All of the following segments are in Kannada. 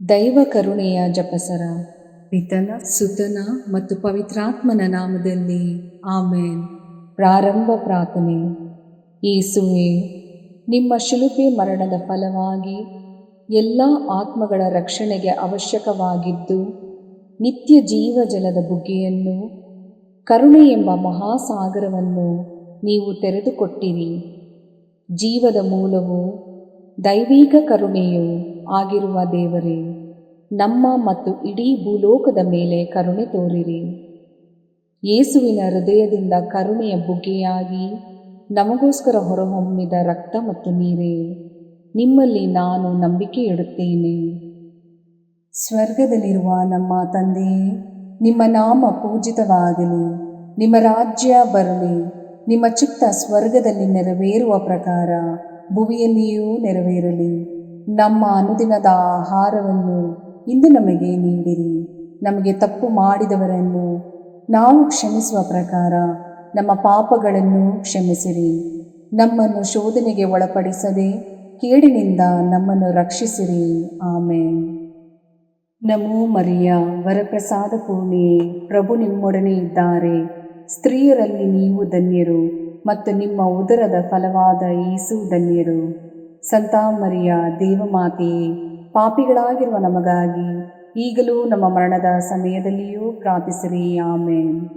ದೈವ ಕರುಣೆಯ ಜಪಸರ. ಪಿತನ, ಸುತನ ಮತ್ತು ಪವಿತ್ರಾತ್ಮನ ನಾಮದಲ್ಲಿ ಆಮೇನ್. ಪ್ರಾರಂಭ ಪ್ರಾರ್ಥನೆ. ಯೇಸುವೇ, ನಿಮ್ಮ ಶಿಲುಬೆ ಮರಣದ ಫಲವಾಗಿ ಎಲ್ಲ ಆತ್ಮಗಳ ರಕ್ಷಣೆಗೆ ಅವಶ್ಯಕವಾಗಿದ್ದು ನಿತ್ಯ ಜೀವ ಜಲದ ಬುಗ್ಗೆಯನ್ನು, ಕರುಣೆ ಎಂಬ ಮಹಾಸಾಗರವನ್ನು ನೀವು ತೆರೆದುಕೊಟ್ಟಿರಿ. ಜೀವದ ಮೂಲವು ದೈವಿಕ ಕರುಣೆಯೂ ಆಗಿರುವ ದೇವರೇ, ನಮ್ಮ ಮತ್ತು ಇಡೀ ಭೂಲೋಕದ ಮೇಲೆ ಕರುಣೆ ತೋರಿರಿ. ಯೇಸುವಿನ ಹೃದಯದಿಂದ ಕರುಣೆಯ ಬುಗ್ಗೆಯಾಗಿ ನಮಗೋಸ್ಕರ ಹೊರಹೊಮ್ಮಿದ ರಕ್ತ ಮತ್ತು ನೀರೇ, ನಿಮ್ಮಲ್ಲಿ ನಾನು ನಂಬಿಕೆ ಇಡುತ್ತೇನೆ. ಸ್ವರ್ಗದಲ್ಲಿರುವ ನಮ್ಮ ತಂದೆಯೇ, ನಿಮ್ಮ ನಾಮ ಪೂಜಿತವಾಗಲಿ, ನಿಮ್ಮ ರಾಜ್ಯ ಬರಲಿ, ನಿಮ್ಮ ಚಿತ್ತ ಸ್ವರ್ಗದಲ್ಲಿ ನೆರವೇರುವ ಪ್ರಕಾರ ಭುವಿಯಲ್ಲಿಯೂ ನೆರವೇರಲಿ. ನಮ್ಮ ಅನುದಿನದ ಆಹಾರವನ್ನು ಇಂದು ನಮಗೆ ನೀಡಿರಿ. ನಮಗೆ ತಪ್ಪು ಮಾಡಿದವರನ್ನು ನಾವು ಕ್ಷಮಿಸುವ ಪ್ರಕಾರ ನಮ್ಮ ಪಾಪಗಳನ್ನು ಕ್ಷಮಿಸಿರಿ. ನಮ್ಮನ್ನು ಶೋಧನೆಗೆ ಒಳಪಡಿಸದೆ ಕೇಡಿನಿಂದ ನಮ್ಮನ್ನು ರಕ್ಷಿಸಿರಿ. ಆಮೇನ್. ನಮೋ ಮರಿಯ, ವರಪ್ರಸಾದ ಪೂರ್ಣಿಯೇ, ಪ್ರಭು ನಿಮ್ಮೊಡನೆ ಇದ್ದಾರೆ. ಸ್ತ್ರೀಯರಲ್ಲಿ ನೀವು ಧನ್ಯರು ಮತ್ತು ನಿಮ್ಮ ಉದರದ ಫಲವಾದ ಯೇಸು ಧನ್ಯರು. ಸಂತ ಮರಿಯ, ದೇವಮಾತೆಯೇ, ಪಾಪಿಗಳಾಗಿರುವ ನಮಗಾಗಿ ಈಗಲೂ ನಮ್ಮ ಮರಣದ ಸಮಯದಲ್ಲಿಯೂ ಪ್ರಾರ್ಥಿಸಿರಿ. ಆಮೇನ್.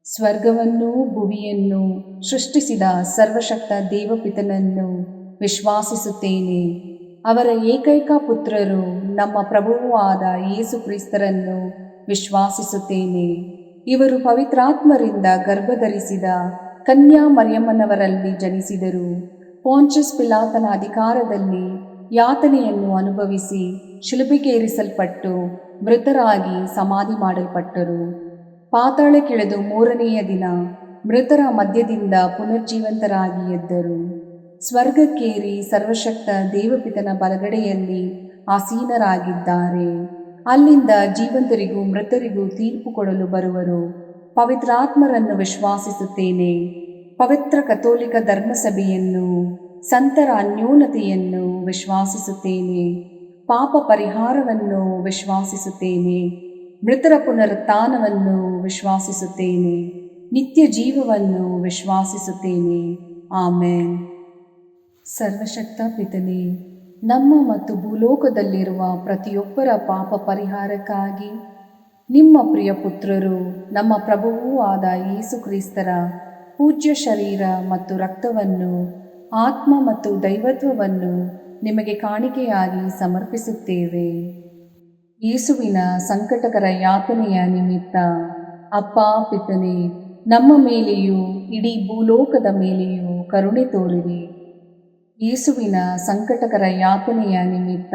ಸ್ವರ್ಗವನ್ನು ಭುವಿಯನ್ನು ಸೃಷ್ಟಿಸಿದ ಸರ್ವಶಕ್ತ ದೇವಪಿತನನ್ನು ವಿಶ್ವಾಸಿಸುತ್ತೇನೆ. ಅವರ ಏಕೈಕ ಪುತ್ರರು ನಮ್ಮ ಪ್ರಭುವೂ ಆದ ಯೇಸು ಕ್ರಿಸ್ತರನ್ನು ವಿಶ್ವಾಸಿಸುತ್ತೇನೆ. ಇವರು ಪವಿತ್ರಾತ್ಮರಿಂದ ಗರ್ಭಧರಿಸಿದ ಕನ್ಯಾ ಮರಿಯಮ್ಮನವರಲ್ಲಿ ಜನಿಸಿದರು. ಪೋಂಚಸ್ ಪಿಲಾತನ ಅಧಿಕಾರದಲ್ಲಿ ಯಾತನೆಯನ್ನು ಅನುಭವಿಸಿ ಶಿಲುಬೆಗೇರಿಸಲ್ಪಟ್ಟು ಮೃತರಾಗಿ ಸಮಾಧಿ ಮಾಡಲ್ಪಟ್ಟರು. ಪಾತಾಳಕ್ಕಿಳಿದು ಮೂರನೆಯ ದಿನ ಮೃತರ ಮಧ್ಯದಿಂದ ಪುನರ್ಜೀವಂತರಾಗಿ ಎದ್ದರು. ಸ್ವರ್ಗಕ್ಕೇರಿ ಸರ್ವಶಕ್ತ ದೇವಪಿತನ ಬಲಗಡೆಯಲ್ಲಿ ಆಸೀನರಾಗಿದ್ದಾರೆ. ಅಲ್ಲಿಂದ ಜೀವಂತರಿಗೂ ಮೃತರಿಗೂ ತೀರ್ಪು ಕೊಡಲು ಬರುವರು. ಪವಿತ್ರಾತ್ಮರನ್ನು ವಿಶ್ವಾಸಿಸುತ್ತೇನೆ. ಪವಿತ್ರ ಕಥೋಲಿಕ ಧರ್ಮಸಭೆಯನ್ನು, ಸಂತರ ಅನ್ಯೋನ್ಯತೆಯನ್ನು ವಿಶ್ವಾಸಿಸುತ್ತೇನೆ. ಪಾಪ ಪರಿಹಾರವನ್ನು ವಿಶ್ವಾಸಿಸುತ್ತೇನೆ. ಮೃತರ ಪುನರುತ್ಥಾನವನ್ನು ವಿಶ್ವಾಸಿಸುತ್ತೇನೆ. ನಿತ್ಯ ಜೀವವನ್ನು ವಿಶ್ವಾಸಿಸುತ್ತೇನೆ. ಆಮೇನ್. ಸರ್ವಶಕ್ತ ಪಿತನೇ, ನಮ್ಮ ಮತ್ತು ಭೂಲೋಕದಲ್ಲಿರುವ ಪ್ರತಿಯೊಬ್ಬರ ಪಾಪ ಪರಿಹಾರಕ್ಕಾಗಿ ನಿಮ್ಮ ಪ್ರಿಯ ಪುತ್ರರು, ನಮ್ಮ ಪ್ರಭುವೂ ಆದ ಯೇಸು ಕ್ರಿಸ್ತರ ಪೂಜ್ಯ ಶರೀರ ಮತ್ತು ರಕ್ತವನ್ನು, ಆತ್ಮ ಮತ್ತು ದೈವತ್ವವನ್ನು ನಿಮಗೆ ಕಾಣಿಕೆಯಾಗಿ ಸಮರ್ಪಿಸುತ್ತೇವೆ. ಯೇಸುವಿನ ಸಂಕಟಕರ ಯಾತನೆಯ ನಿಮಿತ್ತ ಅಪ್ಪ ಪಿತನೇ, ನಮ್ಮ ಮೇಲೆಯೂ ಇಡೀ ಭೂಲೋಕದ ಮೇಲೆಯೂ ಕರುಣೆ ತೋರಿರಿ. ಯೇಸುವಿನ ಸಂಕಟಕರ ಯಾತನೆಯ ನಿಮಿತ್ತ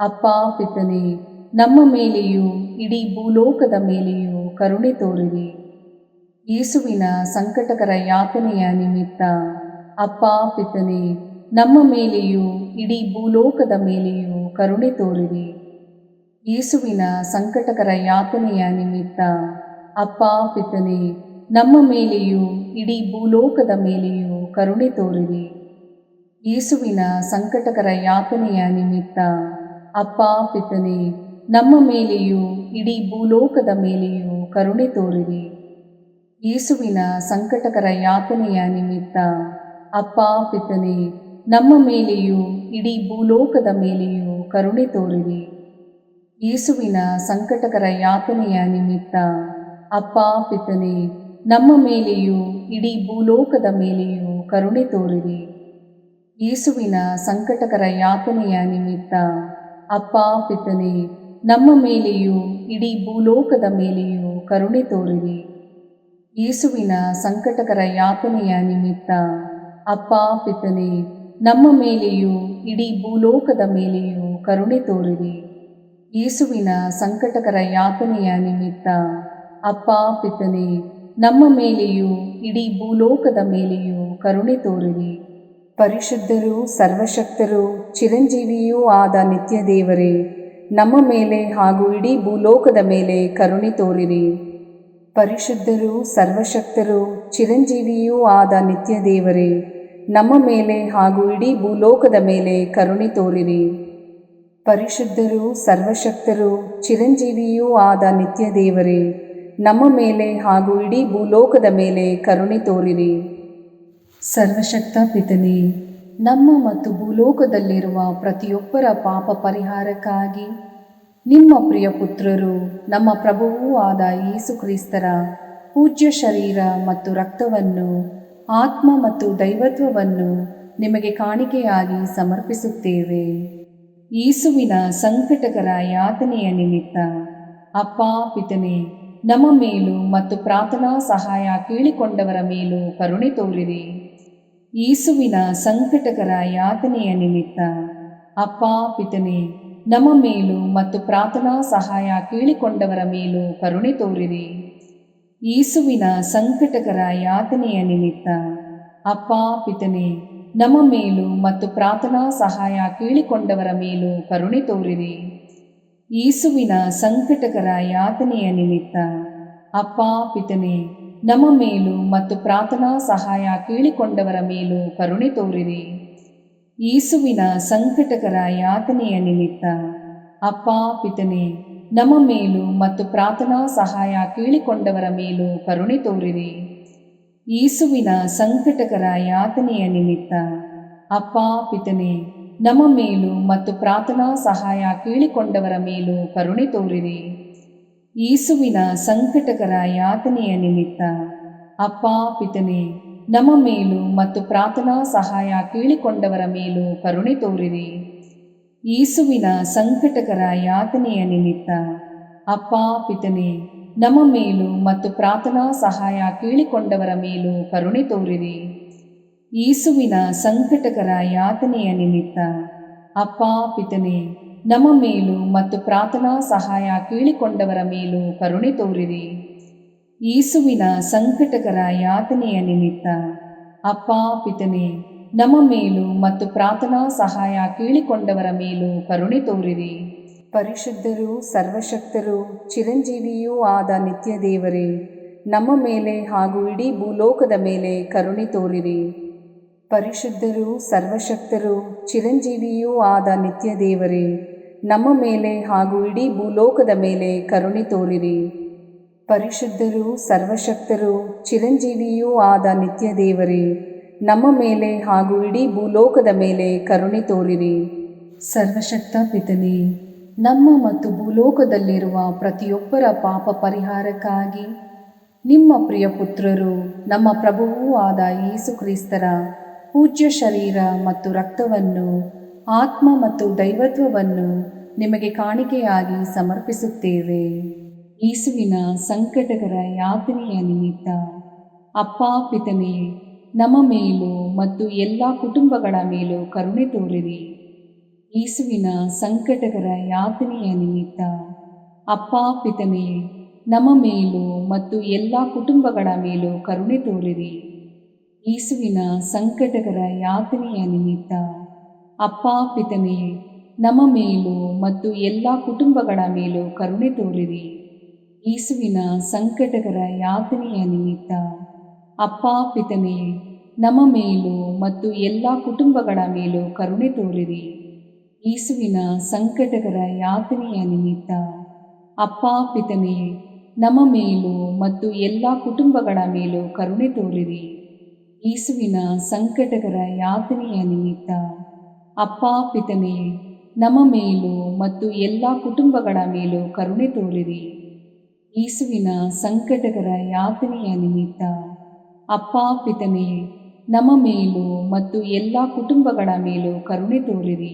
ಅಪ್ಪ ಪಿತನೇ, ನಮ್ಮ ಮೇಲೆಯೂ ಇಡೀ ಭೂಲೋಕದ ಮೇಲೆಯೂ ಕರುಣೆ ತೋರಿರಿ. ಯೇಸುವಿನ ಸಂಕಟಕರ ಯಾತನೆಯ ನಿಮಿತ್ತ ಅಪ್ಪ ಪಿತನೇ, ನಮ್ಮ ಮೇಲೆಯೂ ಇಡೀ ಭೂಲೋಕದ ಮೇಲೆಯೂ ಕರುಣೆ ತೋರಿರಿ. ಯೇಸುವಿನ ಸಂಕಟಕರ ಯಾತನೆಯ ನಿಮಿತ್ತ ಅಪ್ಪ ಪಿತನೇ, ನಮ್ಮ ಮೇಲೆಯೂ ಇಡೀ ಭೂಲೋಕದ ಮೇಲೆಯೂ ಕರುಣೆ ತೋರಿರಿ. ಯೇಸುವಿನ ಸಂಕಟಕರ ಯಾತನೆಯ ನಿಮಿತ್ತ ಅಪ್ಪ ಪಿತನೇ, ನಮ್ಮ ಮೇಲೆಯೂ ಇಡೀ ಭೂಲೋಕದ ಮೇಲೆಯೂ ಕರುಣೆ ತೋರಿರಿ. ಯೇಸುವಿನ ಸಂಕಟಕರ ಯಾತನೆಯ ನಿಮಿತ್ತ ಅಪ್ಪ ಪಿತನೇ, ನಮ್ಮ ಮೇಲೆಯೂ ಇಡೀ ಭೂಲೋಕದ ಮೇಲೆಯೂ ಕರುಣೆ ತೋರಿರಿ. ಯೇಸುವಿನ ಸಂಕಟಕರ ಯಾತನೆಯ ನಿಮಿತ್ತ ಅಪ್ಪ ಪಿತನೇ, ನಮ್ಮ ಮೇಲೆಯೂ ಇಡೀ ಭೂಲೋಕದ ಮೇಲೆಯೂ ಕರುಣೆ ತೋರಿರಿ. ಯೇಸುವಿನ ಸಂಕಟಕರ ಯಾತನೆಯ ನಿಮಿತ್ತ ಅಪ್ಪ ಪಿತನೇ, ನಮ್ಮ ಮೇಲೆಯೂ ಇಡೀ ಭೂಲೋಕದ ಮೇಲೆಯೂ ಕರುಣೆ ತೋರಿರಿ. ಯೇಸುವಿನ ಸಂಕಟಕರ ಯಾತನೆಯ ನಿಮಿತ್ತ ಅಪ್ಪ ಪಿತನೇ, ನಮ್ಮ ಮೇಲೆಯೂ ಇಡೀ ಭೂಲೋಕದ ಮೇಲೆಯೂ ಕರುಣೆ ತೋರಿರಿ. ಯೇಸುವಿನ ಸಂಕಟಕರ ಯಾತನೆಯ ನಿಮಿತ್ತ ಅಪ್ಪ ಪಿತನೇ, ನಮ್ಮ ಮೇಲೆಯೂ ಇಡೀ ಭೂಲೋಕದ ಮೇಲೆಯೂ ಕರುಣೆ ತೋರಿರಿ. ಪರಿಶುದ್ಧರೂ ಸರ್ವಶಕ್ತರೂ ಚಿರಂಜೀವಿಯೂ ಆದ ನಿತ್ಯ ದೇವರೇ, ನಮ್ಮ ಮೇಲೆ ಹಾಗೂ ಇಡೀ ಭೂಲೋಕದ ಮೇಲೆ ಕರುಣೆ ತೋರಿರಿ. ಪರಿಶುದ್ಧರೂ ಸರ್ವಶಕ್ತರೂ ಚಿರಂಜೀವಿಯೂ ಆದ ನಿತ್ಯ ದೇವರೇ, ನಮ್ಮ ಮೇಲೆ ಹಾಗೂ ಇಡೀ ಭೂಲೋಕದ ಮೇಲೆ ಕರುಣೆ ತೋರಿರಿ. ಪರಿಶುದ್ಧರೂ ಸರ್ವಶಕ್ತರೂ ಚಿರಂಜೀವಿಯೂ ಆದ ನಿತ್ಯ ದೇವರೇ, ನಮ್ಮ ಮೇಲೆ ಹಾಗೂ ಇಡೀ ಭೂಲೋಕದ ಮೇಲೆ ಕರುಣೆ ತೋರಿರಿ. ಸರ್ವಶಕ್ತ ಪಿತನೇ, ನಮ್ಮ ಮತ್ತು ಭೂಲೋಕದಲ್ಲಿರುವ ಪ್ರತಿಯೊಬ್ಬರ ಪಾಪ ಪರಿಹಾರಕ್ಕಾಗಿ ನಿಮ್ಮ ಪ್ರಿಯ ಪುತ್ರರು, ನಮ್ಮ ಪ್ರಭುವೂ ಆದ ಯೇಸು ಕ್ರಿಸ್ತರ ಪೂಜ್ಯ ಶರೀರ ಮತ್ತು ರಕ್ತವನ್ನು, ಆತ್ಮ ಮತ್ತು ದೈವತ್ವವನ್ನು ನಿಮಗೆ ಕಾಣಿಕೆಯಾಗಿ ಸಮರ್ಪಿಸುತ್ತೇವೆ. ಯೇಸುವಿನ ಸಂಕಟಕರ ಯಾತನೆಯ ನಿಮಿತ್ತ ಅಪ್ಪ ಪಿತನೇ, ನಮ್ಮ ಮೇಲೂ ಮತ್ತು ಪ್ರಾರ್ಥನಾ ಸಹಾಯ ಕೇಳಿಕೊಂಡವರ ಮೇಲೂ ಕರುಣೆ ತೋರಿರಿ. ಯೇಸುವಿನ ಸಂಕಟಕರ ಯಾತನೆಯ ನಿಮಿತ್ತ ಅಪ್ಪ ಪಿತನೇ, ನಮ್ಮ ಮೇಲೂ ಮತ್ತು ಪ್ರಾರ್ಥನಾ ಸಹಾಯ ಕೇಳಿಕೊಂಡವರ ಮೇಲೂ ಕರುಣೆ ತೋರಿರಿ. ಯೇಸುವಿನ ಸಂಕಟಕರ ಯಾತನೆಯ ನಿಮಿತ್ತ ಅಪ್ಪ ಪಿತನೇ, ನಮ್ಮ ಮೇಲೂ ಮತ್ತು ಪ್ರಾರ್ಥನಾ ಸಹಾಯ ಕೇಳಿಕೊಂಡವರ ಮೇಲೂ ಕರುಣೆ ತೋರಿರಿ. ಯೇಸುವಿನ ಸಂಕಟಕರ ಯಾತನೆಯ ನಿಮಿತ್ತ ಅಪ್ಪ ಪಿತನೇ, ನಮ್ಮ ಮೇಲೂ ಮತ್ತು ಪ್ರಾರ್ಥನಾ ಸಹಾಯ ಕೇಳಿಕೊಂಡವರ ಮೇಲೂ ಕರುಣೆ ತೋರಿರಿ. ಯೇಸುವಿನ ಸಂಕಟಕರ ಯಾತನೆಯ ನಿಮಿತ್ತ ಅಪ್ಪ ಪಿತನೇ, ನಮ್ಮ ಮೇಲೂ ಮತ್ತು ಪ್ರಾರ್ಥನಾ ಸಹಾಯ ಕೇಳಿಕೊಂಡವರ ಮೇಲೂ ಕರುಣೆ ತೋರಿರಿ. ಯೇಸುವಿನ ಸಂಕಟಕರ ಯಾತನೆಯ ನಿಮಿತ್ತ ಅಪ್ಪ ಪಿತನೇ, ನಮ್ಮ ಮೇಲೂ ಮತ್ತು ಪ್ರಾರ್ಥನಾ ಸಹಾಯ ಕೇಳಿಕೊಂಡವರ ಮೇಲೂ ಕರುಣೆ ತೋರಿರಿ. ಯೇಸುವಿನ ಸಂಕಟಕರ ಯಾತನೆಯ ನಿಮಿತ್ತ ಅಪ್ಪ ಪಿತನೇ, ನಮ್ಮ ಮೇಲೂ ಮತ್ತು ಪ್ರಾರ್ಥನಾ ಸಹಾಯ ಕೇಳಿಕೊಂಡವರ ಮೇಲೂ ಕರುಣೆ ತೋರಿರಿ. ಯೇಸುವಿನ ಸಂಕಟಕರ ಯಾತನೆಯ ನಿಮಿತ್ತ ಅಪ್ಪ ಪಿತನೇ, ನಮ್ಮ ಮೇಲೂ ಮತ್ತು ಪ್ರಾರ್ಥನಾ ಸಹಾಯ ಕೇಳಿಕೊಂಡವರ ಮೇಲೂ ಕರುಣೆ ತೋರಿರಿ. ಯೇಸುವಿನ ಸಂಕಟಕರ ಯಾತನೆಯ ನಿಮಿತ್ತ ಅಪ್ಪ ಪಿತನೇ, ನಮ್ಮ ಮೇಲೂ ಮತ್ತು ಪ್ರಾರ್ಥನಾ ಸಹಾಯ ಕೇಳಿಕೊಂಡವರ ಮೇಲೂ ಕರುಣೆ ತೋರಿರಿ. ಯೇಸುವಿನ ಸಂಕಟಕರ ಯಾತನೆಯ ನಿಮಿತ್ತ ಅಪ್ಪ ಪಿತನೇ, ನಮ್ಮ ಮೇಲೂ ಮತ್ತು ಪ್ರಾರ್ಥನಾ ಸಹಾಯ ಕೇಳಿಕೊಂಡವರ ಮೇಲೂ ಕರುಣೆ ತೋರಿರಿ. ಪರಿಶುದ್ಧರೂ ಸರ್ವಶಕ್ತರೂ ಚಿರಂಜೀವಿಯೂ ಆದ ನಿತ್ಯ ದೇವರೇ, ನಮ್ಮ ಮೇಲೆ ಹಾಗೂ ಇಡೀ ಭೂಲೋಕದ ಮೇಲೆ ಕರುಣೆ ತೋರಿರಿ. ಪರಿಶುದ್ಧರೂ ಸರ್ವಶಕ್ತರೂ ಚಿರಂಜೀವಿಯೂ ಆದ ನಿತ್ಯ ದೇವರೇ, ನಮ್ಮ ಮೇಲೆ ಹಾಗೂ ಇಡೀ ಭೂಲೋಕದ ಮೇಲೆ ಕರುಣೆ ತೋರಿರಿ. ಪರಿಶುದ್ಧರೂ ಸರ್ವಶಕ್ತರೂ ಚಿರಂಜೀವಿಯೂ ಆದ ನಿತ್ಯ ದೇವರೇ, ನಮ್ಮ ಮೇಲೆ ಹಾಗೂ ಇಡೀ ಭೂಲೋಕದ ಮೇಲೆ ಕರುಣೆ ತೋರಿರಿ. ಸರ್ವಶಕ್ತ ಪಿತನೇ, ನಮ್ಮ ಮತ್ತು ಭೂಲೋಕದಲ್ಲಿರುವ ಪ್ರತಿಯೊಬ್ಬರ ಪಾಪ ಪರಿಹಾರಕ್ಕಾಗಿ ನಿಮ್ಮ ಪ್ರಿಯ ಪುತ್ರರು, ನಮ್ಮ ಪ್ರಭುವೂ ಆದ ಯೇಸು ಕ್ರಿಸ್ತರ ಪೂಜ್ಯ ಶರೀರ ಮತ್ತು ರಕ್ತವನ್ನು, ಆತ್ಮ ಮತ್ತು ದೈವತ್ವವನ್ನು ನಿಮಗೆ ಕಾಣಿಕೆಯಾಗಿ ಸಮರ್ಪಿಸುತ್ತೇವೆ. ಯೇಸುವಿನ ಸಂಕಟಕರ ಯಾತನೆಯ ನಿಮಿತ್ತ ಅಪ್ಪ ಪಿತನೇ, ನಮ್ಮ ಮೇಲೂ ಮತ್ತು ಎಲ್ಲ ಕುಟುಂಬಗಳ ಮೇಲೂ ಕರುಣೆ ತೋರಿರಿ. ಯೇಸುವಿನ ಸಂಕಟಕರ ಯಾತನೆಯ ನಿಮಿತ್ತ ಅಪ್ಪ ಪಿತನೇ, ನಮ್ಮ ಮೇಲೂ ಮತ್ತು ಎಲ್ಲ ಕುಟುಂಬಗಳ ಮೇಲೂ ಕರುಣೆ ತೋರಿರಿ. ಯೇಸುವಿನ ಸಂಕಟಕರ ಯಾತನೆಯ ನಿಮಿತ್ತ ಅಪ್ಪ ಪಿತನೇ, ನಮ್ಮ ಮೇಲೂ ಮತ್ತು ಎಲ್ಲ ಕುಟುಂಬಗಳ ಮೇಲೂ ಕರುಣೆ ತೋರಿರಿ. ಯೇಸುವಿನ ಸಂಕಟಕರ ಯಾತನೆಯ ನಿಮಿತ್ತ ಅಪ್ಪ ಪಿತನೇ, ನಮ್ಮ ಮೇಲೂ ಮತ್ತು ಎಲ್ಲ ಕುಟುಂಬಗಳ ಮೇಲೂ ಕರುಣೆ ತೋರಿರಿ. ಯೇಸುವಿನ ಸಂಕಟಕರ ಯಾತನೆಯ ನಿಮಿತ್ತ ಅಪ್ಪ ಪಿತನೇ, ನಮ್ಮ ಮೇಲೂ ಮತ್ತು ಎಲ್ಲ ಕುಟುಂಬಗಳ ಮೇಲೂ ಕರುಣೆ ತೋರಿರಿ. ಯೇಸುವಿನ ಸಂಕಟಕರ ಯಾತನೆಯ ನಿಮಿತ್ತ ಅಪ್ಪ ಪಿತನೇ, ನಮ್ಮ ಮೇಲೂ ಮತ್ತು ಎಲ್ಲ ಕುಟುಂಬಗಳ ಮೇಲೂ ಕರುಣೆ ತೋರಿರಿ. ಯೇಸುವಿನ ಸಂಕಟಕರ ಯಾತನೆಯ ನಿಮಿತ್ತ ಅಪ್ಪ ಪಿತನೇ, ನಮ್ಮ ಮೇಲೂ ಮತ್ತು ಎಲ್ಲ ಕುಟುಂಬಗಳ ಮೇಲೂ ಕರುಣೆ ತೋರಿರಿ.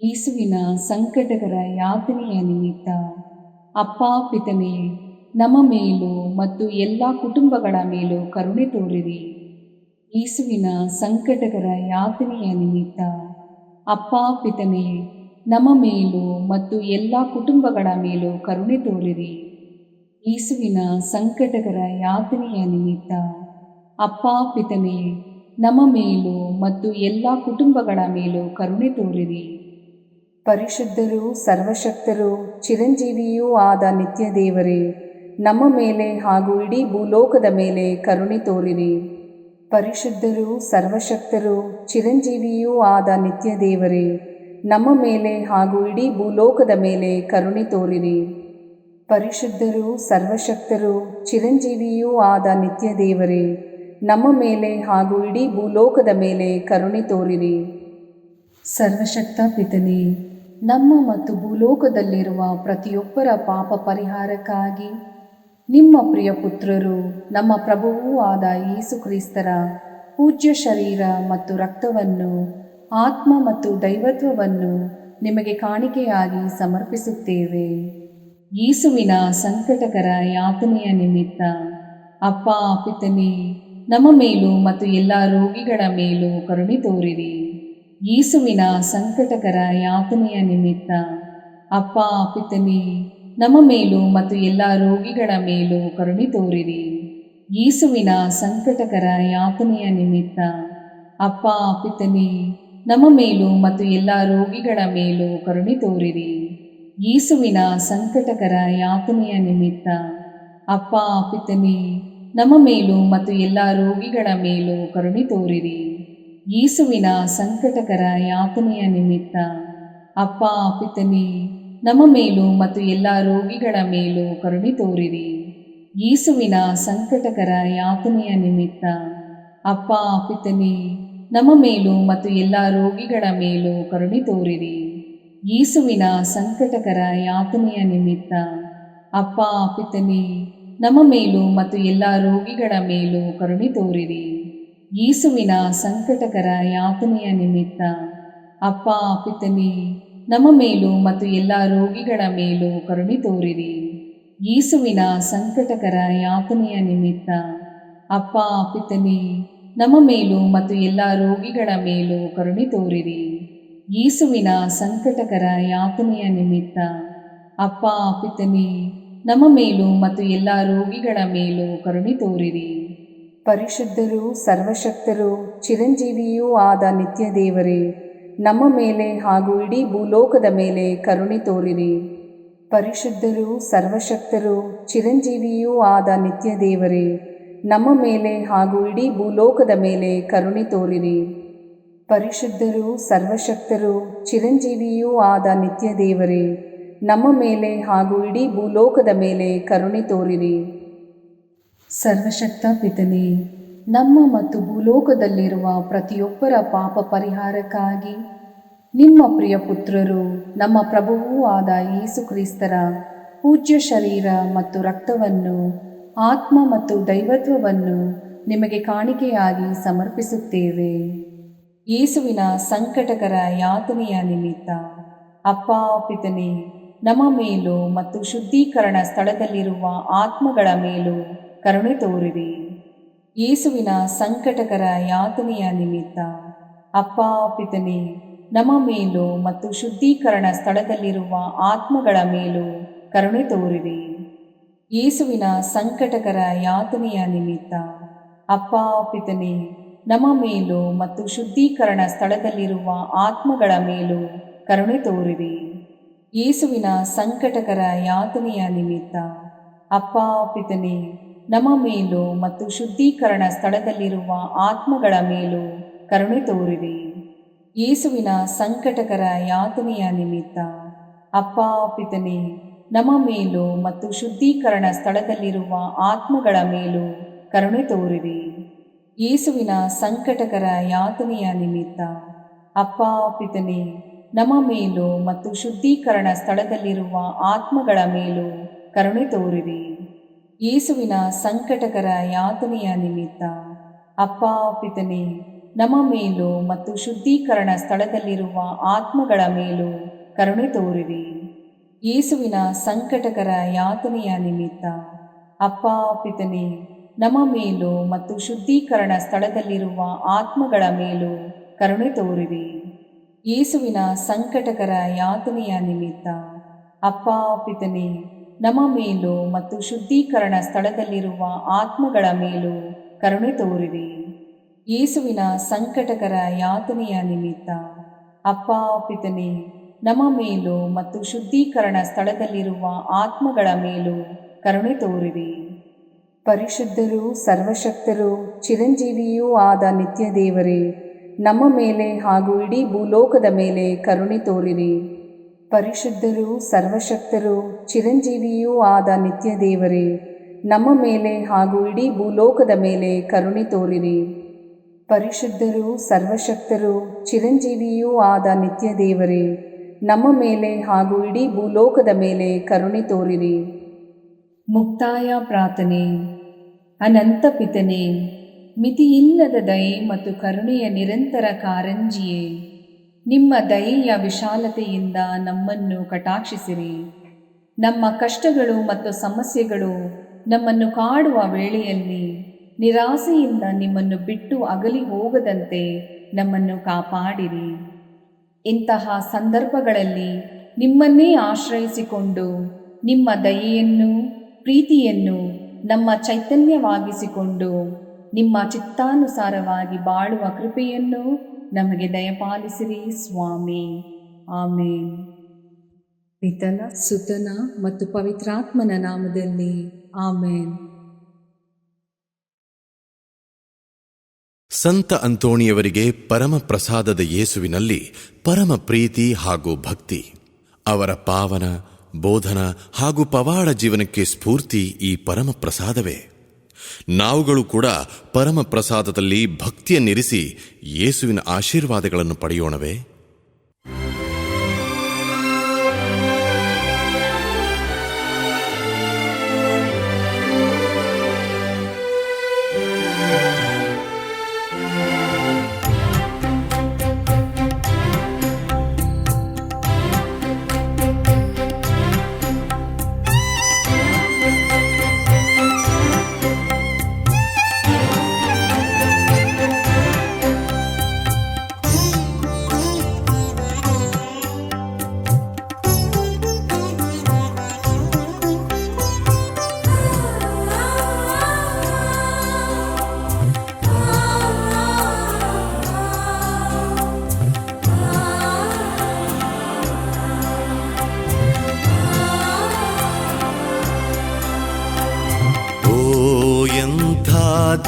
ಯೇಸುವಿನ ಸಂಕಟಕರ ಯಾತನೆಯ ನಿಮಿತ್ತ ಅಪ್ಪ ಪಿತನೇ, ನಮ್ಮ ಮೇಲೂ ಮತ್ತು ಎಲ್ಲ ಕುಟುಂಬಗಳ ಮೇಲೂ ಕರುಣೆ ತೋರಿರಿ. ಯೇಸುವಿನ ಸಂಕಟಕರ ಯಾತನೆಯ ನಿಮಿತ್ತ ಅಪ್ಪ ಪಿತನೇ, ನಮ್ಮ ಮೇಲೂ ಮತ್ತು ಎಲ್ಲ ಕುಟುಂಬಗಳ ಮೇಲೂ ಕರುಣೆ ತೋರಿರಿ. ಯೇಸುವಿನ ಸಂಕಟಕರ ಯಾತನೆಯ ನಿಮಿತ್ತ ಅಪ್ಪ ಪಿತನೇ, ನಮ್ಮ ಮೇಲೂ ಮತ್ತು ಎಲ್ಲ ಕುಟುಂಬಗಳ ಮೇಲೂ ಕರುಣೆ ತೋರಿರಿ. ಪರಿಶುದ್ಧರೂ ಸರ್ವಶಕ್ತರೂ ಚಿರಂಜೀವಿಯೂ ಆದ ನಿತ್ಯ ದೇವರೇ, ನಮ್ಮ ಮೇಲೆ ಹಾಗೂ ಇಡೀ ಭೂಲೋಕದ ಮೇಲೆ ಕರುಣೆ ತೋರಿರಿ. ಪರಿಶುದ್ಧರೂ ಸರ್ವಶಕ್ತರೂ ಚಿರಂಜೀವಿಯೂ ಆದ ನಿತ್ಯ ದೇವರೇ, ನಮ್ಮ ಮೇಲೆ ಹಾಗೂ ಇಡೀ ಭೂಲೋಕದ ಮೇಲೆ ಕರುಣೆ ತೋರಿರಿ. ಪರಿಶುದ್ಧರೂ ಸರ್ವಶಕ್ತರೂ ಚಿರಂಜೀವಿಯೂ ಆದ ನಿತ್ಯ ದೇವರೇ, ನಮ್ಮ ಮೇಲೆ ಹಾಗೂ ಇಡೀ ಭೂಲೋಕದ ಮೇಲೆ ಕರುಣೆ ತೋರಿರಿ. ಸರ್ವಶಕ್ತ ಪಿತನೇ, ನಮ್ಮ ಮತ್ತು ಭೂಲೋಕದಲ್ಲಿರುವ ಪ್ರತಿಯೊಬ್ಬರ ಪಾಪ ಪರಿಹಾರಕ್ಕಾಗಿ ನಿಮ್ಮ ಪ್ರಿಯ ಪುತ್ರರು, ನಮ್ಮ ಪ್ರಭುವೂ ಆದ ಯೇಸು ಕ್ರಿಸ್ತರ ಪೂಜ್ಯ ಶರೀರ ಮತ್ತು ರಕ್ತವನ್ನು, ಆತ್ಮ ಮತ್ತು ದೈವತ್ವವನ್ನು ನಿಮಗೆ ಕಾಣಿಕೆಯಾಗಿ ಸಮರ್ಪಿಸುತ್ತೇವೆ. ಯೇಸುವಿನ ಸಂಕಟಕರ ಯಾತನೆಯ ನಿಮಿತ್ತ ಅಪ್ಪ ಪಿತನೇ, ನಮ್ಮ ಮೇಲೂ ಮತ್ತು ಎಲ್ಲ ರೋಗಿಗಳ ಮೇಲೂ ಕರುಣೆ ತೋರಿರಿ. ಯೇಸುವಿನ ಸಂಕಟಕರ ಯಾತನೆಯ ನಿಮಿತ್ತ ಅಪ್ಪ ಪಿತನೇ, ನಮ್ಮ ಮೇಲೂ ಮತ್ತು ಎಲ್ಲ ರೋಗಿಗಳ ಮೇಲೂ ಕರುಣೆ ತೋರಿರಿ. ಯೇಸುವಿನ ಸಂಕಟಕರ ಯಾತನೆಯ ನಿಮಿತ್ತ ಅಪ್ಪ ಪಿತನೇ, ನಮ್ಮ ಮೇಲೂ ಮತ್ತು ಎಲ್ಲ ರೋಗಿಗಳ ಮೇಲೂ ಕರುಣೆ ತೋರಿರಿ. ಯೇಸುವಿನ ಸಂಕಟಕರ ಯಾತನೆಯ ನಿಮಿತ್ತ ಅಪ್ಪ ಪಿತನೇ, ನಮ್ಮ ಮೇಲೂ ಮತ್ತು ಎಲ್ಲ ರೋಗಿಗಳ ಮೇಲೂ ಕರುಣೆ ತೋರಿರಿ. ಯೇಸುವಿನ ಸಂಕಟಕರ ಯಾತನೆಯ ನಿಮಿತ್ತ ಅಪ್ಪ ಪಿತನೇ, ನಮ್ಮ ಮೇಲೂ ಮತ್ತು ಎಲ್ಲ ರೋಗಿಗಳ ಮೇಲೂ ಕರುಣೆ ತೋರಿರಿ. ಯೇಸುವಿನ ಸಂಕಟಕರ ಯಾತನೆಯ ನಿಮಿತ್ತ ಅಪ್ಪ ಪಿತನೇ, ನಮ್ಮ ಮೇಲೂ ಮತ್ತು ಎಲ್ಲ ರೋಗಿಗಳ ಮೇಲೂ ಕರುಣೆ ತೋರಿರಿ. ಯೇಸುವಿನ ಸಂಕಟಕರ ಯಾತನೆಯ ನಿಮಿತ್ತ ಅಪ್ಪ ಪಿತನೇ, ನಮ್ಮ ಮೇಲೂ ಮತ್ತು ಎಲ್ಲ ರೋಗಿಗಳ ಮೇಲೂ ಕರುಣೆ ತೋರಿರಿ. ಯೇಸುವಿನ ಸಂಕಟಕರ ಯಾತನೆಯ ನಿಮಿತ್ತ ಅಪ್ಪ ಪಿತನೇ, ನಮ್ಮ ಮೇಲೂ ಮತ್ತು ಎಲ್ಲ ರೋಗಿಗಳ ಮೇಲೂ ಕರುಣೆ ತೋರಿರಿ. ಯೇಸುವಿನ ಸಂಕಟಕರ ಯಾತನೆಯ ನಿಮಿತ್ತ ಅಪ್ಪ ಪಿತನೇ, ನಮ್ಮ ಮೇಲೂ ಮತ್ತು ಎಲ್ಲ ರೋಗಿಗಳ ಮೇಲೂ ಕರುಣೆ ತೋರಿರಿ. ಯೇಸುವಿನ ಸಂಕಟಕರ ಯಾತನೆಯ ನಿಮಿತ್ತ ಅಪ್ಪ ಪಿತನೇ, ನಮ್ಮ ಮೇಲೂ ಮತ್ತು ಎಲ್ಲ ರೋಗಿಗಳ ಮೇಲೂ ಕರುಣೆ ತೋರಿರಿ. ಪರಿಶುದ್ಧರೂ ಸರ್ವಶಕ್ತರೂ ಚಿರಂಜೀವಿಯೂ ಆದ ನಿತ್ಯ ದೇವರೇ, ನಮ್ಮ ಮೇಲೆ ಹಾಗೂ ಇಡೀ ಭೂಲೋಕದ ಮೇಲೆ ಕರುಣೆ ತೋರಿರಿ. ಪರಿಶುದ್ಧರೂ ಸರ್ವಶಕ್ತರೂ ಚಿರಂಜೀವಿಯೂ ಆದ ನಿತ್ಯ ದೇವರೇ, ನಮ್ಮ ಮೇಲೆ ಹಾಗೂ ಇಡೀ ಭೂಲೋಕದ ಮೇಲೆ ಕರುಣೆ ತೋರಿರಿ. ಪರಿಶುದ್ಧರೂ ಸರ್ವಶಕ್ತರೂ ಚಿರಂಜೀವಿಯೂ ಆದ ನಿತ್ಯ ದೇವರೇ, ನಮ್ಮ ಮೇಲೆ ಹಾಗೂ ಇಡೀ ಭೂಲೋಕದ ಮೇಲೆ ಕರುಣೆ ತೋರಿರಿ. ಸರ್ವಶಕ್ತ ಪಿತನೇ, ನಮ್ಮ ಮತ್ತು ಭೂಲೋಕದಲ್ಲಿರುವ ಪ್ರತಿಯೊಬ್ಬರ ಪಾಪ ಪರಿಹಾರಕ್ಕಾಗಿ ನಿಮ್ಮ ಪ್ರಿಯ ಪುತ್ರರು, ನಮ್ಮ ಪ್ರಭುವೂ ಆದ ಯೇಸು ಕ್ರಿಸ್ತರ ಪೂಜ್ಯ ಶರೀರ ಮತ್ತು ರಕ್ತವನ್ನು, ಆತ್ಮ ಮತ್ತು ದೈವತ್ವವನ್ನು ನಿಮಗೆ ಕಾಣಿಕೆಯಾಗಿ ಸಮರ್ಪಿಸುತ್ತೇವೆ. ಯೇಸುವಿನ ಸಂಕಟಕರ ಯಾತನೆಯ ನಿಮಿತ್ತ ಅಪ್ಪ ಪಿತನೇ, ನಮ್ಮ ಮೇಲೂ ಮತ್ತು ಶುದ್ಧೀಕರಣ ಸ್ಥಳದಲ್ಲಿರುವ ಆತ್ಮಗಳ ಮೇಲೂ ಕರುಣೆ ತೋರಿರಿ. ಯೇಸುವಿನ ಸಂಕಟಕರ ಯಾತನೆಯ ನಿಮಿತ್ತ ಅಪ್ಪ ಪಿತನೇ, ನಮ್ಮ ಮೇಲೂ ಮತ್ತು ಶುದ್ಧೀಕರಣ ಸ್ಥಳದಲ್ಲಿರುವ ಆತ್ಮಗಳ ಮೇಲೂ ಕರುಣೆ ತೋರಿರಿ. ಯೇಸುವಿನ ಸಂಕಟಕರ ಯಾತನೆಯ ನಿಮಿತ್ತ ಅಪ್ಪ ಪಿತನೇ, ನಮ್ಮ ಮೇಲೂ ಮತ್ತು ಶುದ್ಧೀಕರಣ ಸ್ಥಳದಲ್ಲಿರುವ ಆತ್ಮಗಳ ಮೇಲೂ ಕರುಣೆ ತೋರಿರಿ. ಯೇಸುವಿನ ಸಂಕಟಕರ ಯಾತನೆಯ ನಿಮಿತ್ತ ಅಪ್ಪ ಪಿತನೇ, ನಮ್ಮ ಮೇಲೂ ಮತ್ತು ಶುದ್ಧೀಕರಣ ಸ್ಥಳದಲ್ಲಿರುವ ಆತ್ಮಗಳ ಮೇಲೂ ಕರುಣೆ ತೋರಿರಿ. ಯೇಸುವಿನ ಸಂಕಟಕರ ಯಾತನೆಯ ನಿಮಿತ್ತ ಅಪ್ಪ ಪಿತನೇ, ನಮ್ಮ ಮೇಲೂ ಮತ್ತು ಶುದ್ಧೀಕರಣ ಸ್ಥಳದಲ್ಲಿರುವ ಆತ್ಮಗಳ ಮೇಲೂ ಕರುಣೆ ತೋರಿರಿ. ಯೇಸುವಿನ ಸಂಕಟಕರ ಯಾತನೆಯ ನಿಮಿತ್ತ ಅಪ್ಪ ಪಿತನೇ, ನಮ್ಮ ಮೇಲೂ ಮತ್ತು ಶುದ್ಧೀಕರಣ ಸ್ಥಳದಲ್ಲಿರುವ ಆತ್ಮಗಳ ಮೇಲೂ ಕರುಣೆ ತೋರಿರಿ. ಯೇಸುವಿನ ಸಂಕಟಕರ ಯಾತನೆಯ ನಿಮಿತ್ತ ಅಪ್ಪ ಪಿತನೇ, ನಮ್ಮ ಮೇಲೂ ಮತ್ತು ಶುದ್ಧೀಕರಣ ಸ್ಥಳದಲ್ಲಿರುವ ಆತ್ಮಗಳ ಮೇಲೂ ಕರುಣೆ ತೋರಿರಿ. ಯೇಸುವಿನ ಸಂಕಟಕರ ಯಾತನೆಯ ನಿಮಿತ್ತ ಅಪ್ಪ ಪಿತನೇ, ನಮ್ಮ ಮೇಲೂ ಮತ್ತು ಶುದ್ಧೀಕರಣ ಸ್ಥಳದಲ್ಲಿರುವ ಆತ್ಮಗಳ ಮೇಲೂ ಕರುಣೆ ತೋರಿರಿ. ಯೇಸುವಿನ ಸಂಕಟಕರ ಯಾತನೆಯ ನಿಮಿತ್ತ ಅಪ್ಪ ಪಿತನೇ, ನಮ್ಮ ಮೇಲೂ ಮತ್ತು ಶುದ್ಧೀಕರಣ ಸ್ಥಳದಲ್ಲಿರುವ ಆತ್ಮಗಳ ಮೇಲೂ ಕರುಣೆ ತೋರಿರಿ. ಯೇಸುವಿನ ಸಂಕಟಕರ ಯಾತನೆಯ ನಿಮಿತ್ತ ಅಪ್ಪ ಪಿತನೇ, ನಮ್ಮ ಮೇಲೂ ಮತ್ತು ಶುದ್ಧೀಕರಣ ಸ್ಥಳದಲ್ಲಿರುವ ಆತ್ಮಗಳ ಮೇಲೂ ಕರುಣೆ ತೋರಿರಿ. ಪರಿಶುದ್ಧರೂ ಸರ್ವಶಕ್ತರೂ ಚಿರಂಜೀವಿಯೂ ಆದ ನಿತ್ಯ ದೇವರೇ, ನಮ್ಮ ಮೇಲೆ ಹಾಗೂ ಇಡೀ ಭೂಲೋಕದ ಮೇಲೆ ಕರುಣೆ ತೋರಿರಿ. ಪರಿಶುದ್ಧರೂ ಸರ್ವಶಕ್ತರೂ ಚಿರಂಜೀವಿಯೂ ಆದ ನಿತ್ಯ ದೇವರೇ, ನಮ್ಮ ಮೇಲೆ ಹಾಗೂ ಇಡೀ ಭೂಲೋಕದ ಮೇಲೆ ಕರುಣೆ ತೋರಿರಿ. ಪರಿಶುದ್ಧರೂ ಸರ್ವಶಕ್ತರೂ ಚಿರಂಜೀವಿಯೂ ಆದ ನಿತ್ಯ ದೇವರೇ, ನಮ್ಮ ಮೇಲೆ ಹಾಗೂ ಇಡೀ ಭೂಲೋಕದ ಮೇಲೆ ಕರುಣೆ ತೋರಿರಿ. ಮುಕ್ತಾಯ ಪ್ರಾರ್ಥನೆ. ಅನಂತ ಪಿತನೇ, ಮಿತಿಯಿಲ್ಲದ ದಯೆ ಮತ್ತು ಕರುಣೆಯ ನಿರಂತರ ಕಾರಂಜಿಯೇ, ನಿಮ್ಮ ದಯೆಯ ವಿಶಾಲತೆಯಿಂದ ನಮ್ಮನ್ನು ಕಟಾಕ್ಷಿಸಿರಿ. ನಮ್ಮ ಕಷ್ಟಗಳು ಮತ್ತು ಸಮಸ್ಯೆಗಳು ನಮ್ಮನ್ನು ಕಾಡುವ ವೇಳೆಯಲ್ಲಿ ನಿರಾಸೆಯಿಂದ ನಿಮ್ಮನ್ನು ಬಿಟ್ಟು ಅಗಲಿ ಹೋಗದಂತೆ ನಮ್ಮನ್ನು ಕಾಪಾಡಿರಿ. ಇಂತಹ ಸಂದರ್ಭಗಳಲ್ಲಿ ನಿಮ್ಮನ್ನೇ ಆಶ್ರಯಿಸಿಕೊಂಡು ನಿಮ್ಮ ದಯೆಯನ್ನು ಪ್ರೀತಿಯನ್ನು ನಮ್ಮ ಚೈತನ್ಯವಾಗಿಸಿಕೊಂಡು ನಿಮ್ಮ ಚಿತ್ತಾನುಸಾರವಾಗಿ ಬಾಳುವ ಕೃಪೆಯನ್ನು ನಮಗೆ ದಯಪಾಲಿಸಿರಿ ಸ್ವಾಮಿ. ಆಮೇನ್. ಪಿತನ ಸುತನ ಮತ್ತು ಪವಿತ್ರಾತ್ಮನ ನಾಮದಲ್ಲಿ ಆಮೇನ್. ಸಂತ ಅಂತೋಣಿಯವರಿಗೆ ಪರಮ ಪ್ರಸಾದದ ಯೇಸುವಿನಲ್ಲಿ ಪರಮ ಪ್ರೀತಿ ಹಾಗೂ ಭಕ್ತಿ. ಅವರ ಪಾವನ ಬೋಧನ ಹಾಗೂ ಪವಾಡ ಜೀವನಕ್ಕೆ ಸ್ಫೂರ್ತಿ ಈ ಪರಮ ಪ್ರಸಾದವೇ. ನಾವುಗಳು ಕೂಡ ಪರಮ ಪ್ರಸಾದದಲ್ಲಿ ಭಕ್ತಿಯನ್ನಿರಿಸಿ ಯೇಸುವಿನ ಆಶೀರ್ವಾದಗಳನ್ನು ಪಡೆಯೋಣವೇ?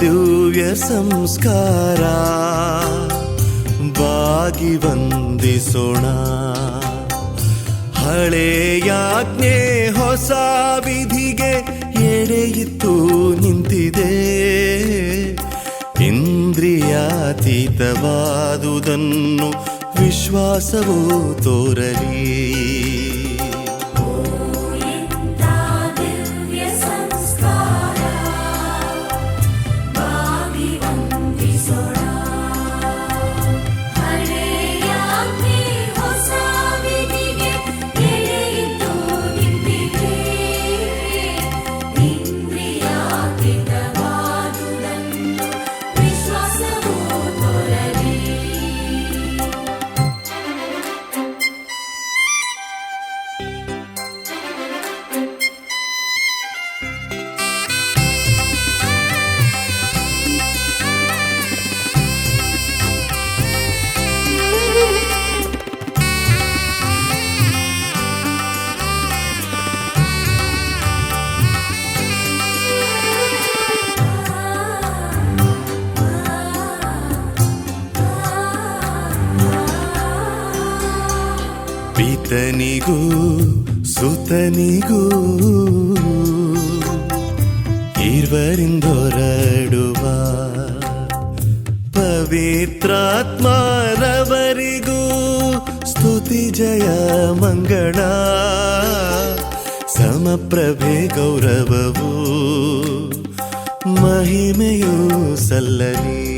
ದಿವ್ಯ ಸಂಸ್ಕಾರ ಬಾಗಿ ವಂದಿಸೋಣ. ಹಳೆಯಾಜ್ಞೆ ಹೊಸ ವಿಧಿಗೆ ಎಡೆಯಿತ್ತು ನಿಂತಿದೆ. ಇಂದ್ರಿಯಾತೀತವಾದುದನ್ನು ವಿಶ್ವಾಸವೂ ತೋರಲಿ. ಪಿತನಿಗೂ ಸುತನಿಗೂ ಇರುವರಿಂದೊರಡುವ ಪವಿತ್ರಾತ್ಮರವರಿಗೂ ಸ್ತುತಿ ಜಯ ಮಂಗಳ. ಸಮಪ್ರಭೆ ಗೌರವವು ಮಹಿಮೆಯೂ ಸಲ್ಲಲಿ.